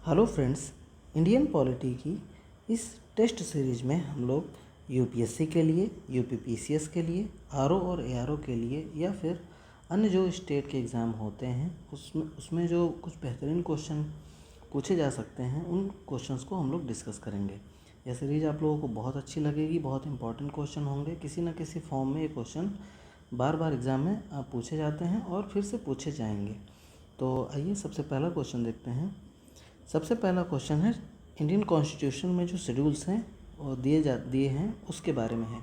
Hello friends, Indian polity की इस test series में हम लोग यूपीएससी के लिए, यूपीपीसीएस के लिए, आरओ और एआरओ के लिए या फिर अन्य जो स्टेट के एग्ज़ाम होते हैं उसमें जो कुछ बेहतरीन क्वेश्चन पूछे जा सकते हैं उन क्वेश्चंस को हम लोग डिस्कस करेंगे। यह सीरीज आप लोगों को बहुत अच्छी लगेगी। बहुत इंपॉर्टेंट क्वेश्चन होंगे, किसी न किसी फॉर्म में ये क्वेश्चन बार बार एग्ज़ाम में पूछे जाते हैं और फिर से पूछे जाएंगे। तो आइए सबसे पहला क्वेश्चन देखते हैं। सबसे पहला क्वेश्चन है इंडियन कॉन्स्टिट्यूशन में जो शेड्यूल्स हैं और दिए हैं उसके बारे में है।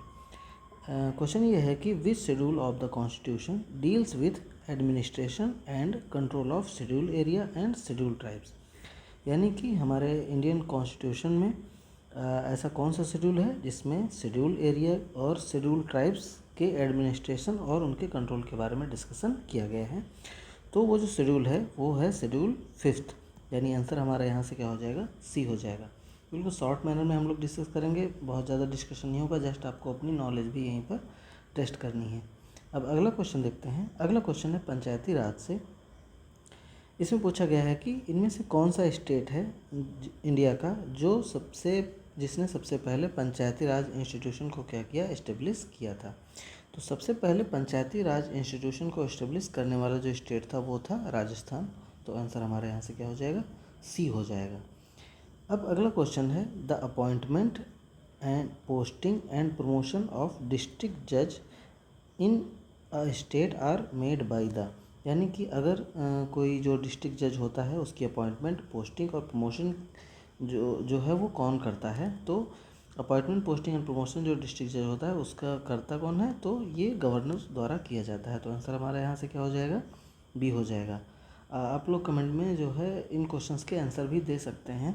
क्वेश्चन ये है कि which schedule of the constitution deals with administration and control of schedule area and schedule tribes. यानी कि हमारे इंडियन कॉन्स्टिट्यूशन में ऐसा कौन सा शेड्यूल है जिसमें शेड्यूल एरिया और शेड्यूल ट्राइब्स के एडमिनिस्ट्रेशन और उनके कंट्रोल के बारे में डिस्कशन किया गया है। तो वो जो शेड्यूल है वो है शेड्यूल 5th, यानी आंसर हमारा यहाँ से क्या हो जाएगा, सी हो जाएगा। बिल्कुल शॉर्ट मैनर में हम लोग डिस्कस करेंगे, बहुत ज़्यादा डिस्कशन नहीं होगा, जस्ट आपको अपनी नॉलेज भी यहीं पर टेस्ट करनी है। अब अगला क्वेश्चन देखते हैं। अगला क्वेश्चन है पंचायती राज से। इसमें पूछा गया है कि इनमें से कौन सा स्टेट है इंडिया का जिसने सबसे पहले पंचायती राज इंस्टीट्यूशन को क्या किया, एस्टेब्लिश किया था। तो सबसे पहले पंचायती राज इंस्टीट्यूशन को एस्टेब्लिश करने वाला जो स्टेट था वो था राजस्थान। तो आंसर हमारे यहाँ से क्या हो जाएगा, सी हो जाएगा। अब अगला क्वेश्चन है the appointment and posting and promotion of district जज in state are made by the. यानी कि अगर कोई जो डिस्ट्रिक्ट जज होता है उसकी अपॉइंटमेंट, पोस्टिंग और प्रमोशन जो है वो कौन करता है। तो अपॉइंटमेंट, पोस्टिंग एंड प्रमोशन जो डिस्ट्रिक्ट जज होता है उसका करता कौन है, तो ये गवर्नर द्वारा किया जाता है। तो आंसर हमारे यहाँ से क्या हो जाएगा, बी हो जाएगा। आप लोग कमेंट में जो है इन क्वेश्चंस के आंसर भी दे सकते हैं।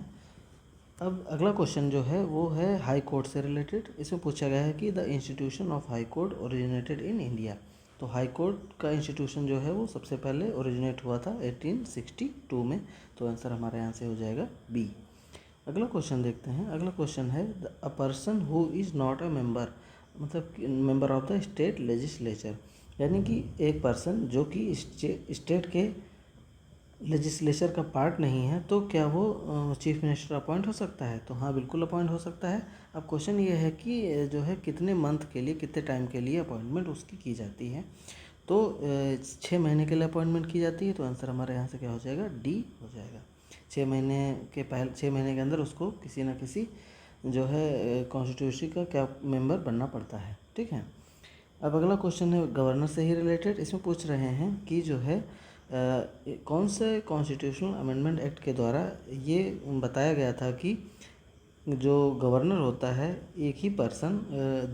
अब अगला क्वेश्चन जो है वो है हाई कोर्ट से रिलेटेड। इसमें पूछा गया है कि the institution of high court originated in India. तो हाई कोर्ट का इंस्टीट्यूशन जो है वो सबसे पहले ओरिजिनेट हुआ था 1862 में। तो आंसर हमारे यहाँ से हो जाएगा बी। अगला क्वेश्चन देखते हैं। अगला क्वेश्चन है a person who is not a member, मतलब member of the state legislature. यानी कि एक पर्सन जो कि स्टेट के लेजिस्लेचर का पार्ट नहीं है, तो क्या वो चीफ मिनिस्टर अपॉइंट हो सकता है। तो हाँ, बिल्कुल अपॉइंट हो सकता है। अब क्वेश्चन ये है कि जो है कितने मंथ के लिए, कितने टाइम के लिए अपॉइंटमेंट उसकी की जाती है। तो 6 महीने के लिए अपॉइंटमेंट की जाती है। तो आंसर हमारे यहाँ से क्या हो जाएगा, डी हो जाएगा। 6 महीने के अंदर उसको किसी न किसी जो है कॉन्स्टिट्यूंसी का क्या मेंबर बनना पड़ता है। ठीक है। अब अगला क्वेश्चन है गवर्नर से ही रिलेटेड। इसमें पूछ रहे हैं कि जो है कौन से कॉन्स्टिट्यूशनल अमेंडमेंट एक्ट के द्वारा ये बताया गया था कि जो गवर्नर होता है एक ही पर्सन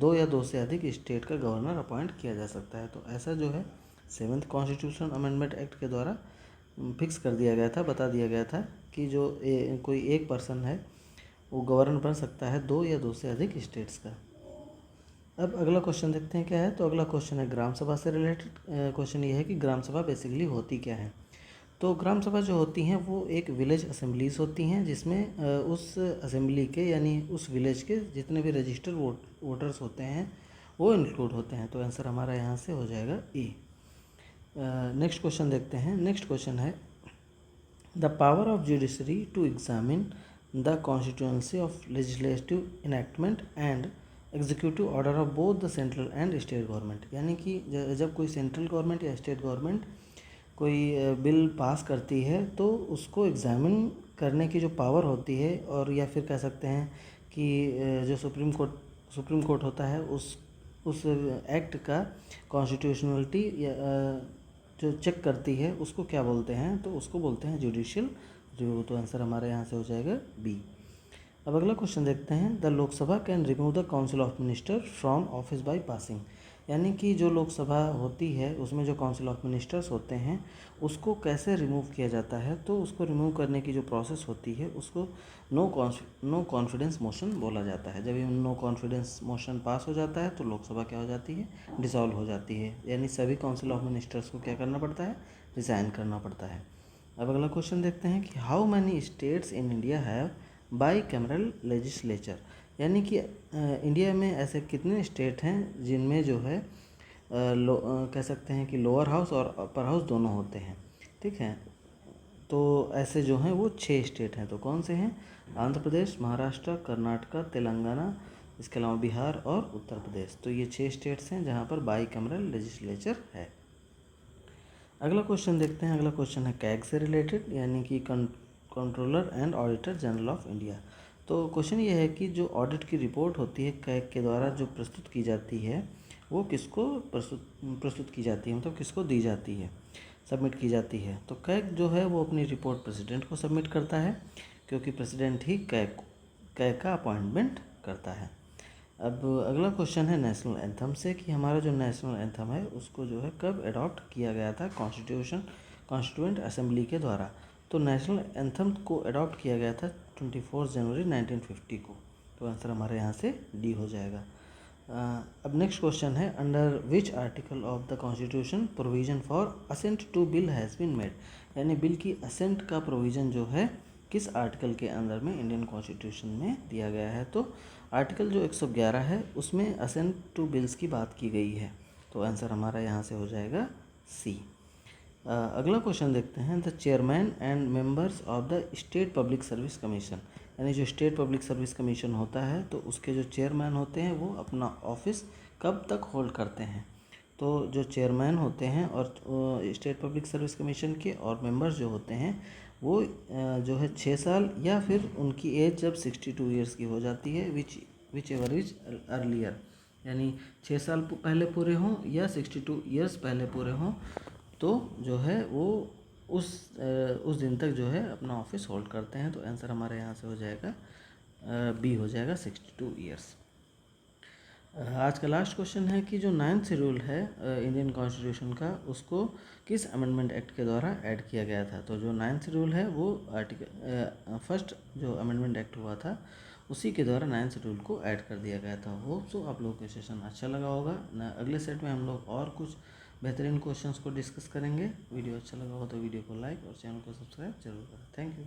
2 या 2 से अधिक स्टेट का गवर्नर अपॉइंट किया जा सकता है। तो ऐसा जो है 7th कॉन्स्टिट्यूशनल अमेंडमेंट एक्ट के द्वारा फिक्स कर दिया गया था, बता दिया गया था कि जो कोई एक पर्सन है वो गवर्नर बन सकता है 2 या 2 से अधिक स्टेट्स का। अब अगला क्वेश्चन देखते हैं क्या है। तो अगला क्वेश्चन है ग्राम सभा से रिलेटेड। क्वेश्चन ये है कि ग्राम सभा बेसिकली होती क्या है। तो ग्राम सभा जो होती हैं वो एक विलेज असेंबलीज होती हैं जिसमें उस असेंबली के यानी उस विलेज के जितने भी रजिस्टर्ड वोटर्स होते हैं वो इंक्लूड होते हैं। तो आंसर हमारा यहाँ से हो जाएगा ए। नेक्स्ट क्वेश्चन देखते हैं। नेक्स्ट क्वेश्चन है the power of judiciary to examine the constituency of legislative enactment and executive order of both the central and state government. यानी कि जब कोई सेंट्रल गवर्नमेंट या स्टेट गवर्नमेंट कोई बिल पास करती है तो उसको एग्ज़ामिन करने की जो पावर होती है, और या फिर कह सकते हैं कि जो सुप्रीम कोर्ट होता है उस एक्ट का कॉन्स्टिट्यूशनलिटी या जो चेक करती है उसको क्या बोलते हैं, तो उसको बोलते हैं जुडिशियल रिव्यू। तो आंसर हमारे यहाँ से हो जाएगा बी। अब अगला क्वेश्चन देखते हैं the Lok Sabha can remove the council of minister from office by passing. यानी कि जो लोकसभा होती है उसमें जो काउंसिल ऑफ मिनिस्टर्स होते हैं उसको कैसे रिमूव किया जाता है। तो उसको रिमूव करने की जो प्रोसेस होती है उसको नो कॉन्फिडेंस मोशन बोला जाता है। जब ये नो कॉन्फिडेंस मोशन पास हो जाता है तो लोकसभा क्या हो जाती है, डिसॉल्व हो जाती है। यानी सभी काउंसिल ऑफ मिनिस्टर्स को क्या करना पड़ता है, रिज़ाइन करना पड़ता है। अब अगला क्वेश्चन देखते हैं कि how many states in India have by cameral legislature. यानी कि इंडिया में ऐसे कितने स्टेट हैं जिनमें जो है कह सकते हैं कि लोअर हाउस और अपर हाउस दोनों होते हैं। ठीक है। तो ऐसे जो हैं वो 6 स्टेट हैं। तो कौन से हैं? आंध्र प्रदेश, महाराष्ट्र, कर्नाटका, तेलंगाना, इसके अलावा बिहार और उत्तर प्रदेश। तो ये 6 स्टेट्स हैं जहाँ पर बाईकैमरल लेजिस्लेचर है। अगला क्वेश्चन देखते हैं। अगला क्वेश्चन है कैग से रिलेटेड, यानी कि controller and auditor general of India. तो क्वेश्चन ये है कि जो ऑडिट की रिपोर्ट होती है कैग के द्वारा जो प्रस्तुत की जाती है, वो किसको प्रस्तुत की जाती है, मतलब किसको दी जाती है, सबमिट की जाती है। तो कैग जो है वो अपनी रिपोर्ट प्रेसिडेंट को सबमिट करता है, क्योंकि प्रेसिडेंट ही कैग का अपॉइंटमेंट करता है। अब अगला क्वेश्चन है नेशनल एंथम से, कि हमारा जो नेशनल एंथम है उसको जो है कब अडॉप्ट किया गया था कॉन्स्टिट्यूएंट असेंबली के द्वारा। तो नेशनल एंथम को अडॉप्ट किया गया था 24 जनवरी 1950 को। तो आंसर हमारे यहाँ से डी हो जाएगा। अब नेक्स्ट क्वेश्चन है under which article of the constitution provision for assent to bill has been made, यानी बिल की असेंट का प्रोविज़न जो है किस आर्टिकल के अंदर में इंडियन कॉन्स्टिट्यूशन में दिया गया है। तो आर्टिकल जो 111 है उसमें असेंट टू बिल्स की बात की गई है। तो आंसर हमारा यहाँ से हो जाएगा सी। अगला क्वेश्चन देखते हैं। The chairman and members of the state public service commission, यानी जो स्टेट पब्लिक सर्विस कमीशन होता है तो उसके जो चेयरमैन होते हैं वो अपना ऑफिस कब तक होल्ड करते हैं। तो जो चेयरमैन होते हैं और स्टेट पब्लिक सर्विस कमीशन के और मेंबर्स जो होते हैं वो जो है 6 साल या फिर उनकी एज जब 62 ईयर्स की हो जाती है, विच एवर इज अर्लियर, यानी 6 साल पहले पूरे हों या 62 ईयर्स पहले पूरे हों, तो जो है वो उस दिन तक जो है अपना ऑफिस होल्ड करते हैं। तो आंसर हमारे यहाँ से हो जाएगा बी हो जाएगा 62 ईयर्स। आज का लास्ट क्वेश्चन है कि जो 9th शेड्यूल है इंडियन कॉन्स्टिट्यूशन का, उसको किस अमेंडमेंट एक्ट के द्वारा ऐड किया गया था। तो जो 9th शेड्यूल है वो फर्स्ट जो अमेंडमेंट एक्ट हुआ था उसी के द्वारा 9th शेड्यूल को ऐड कर दिया गया था। होप सो आप लोगों को सेशन अच्छा लगा होगा ना। अगले सेट में हम लोग और कुछ बेहतरीन क्वेश्चंस को डिस्कस करेंगे। वीडियो अच्छा लगा हो तो वीडियो को लाइक और चैनल को सब्सक्राइब जरूर करें। Thank you.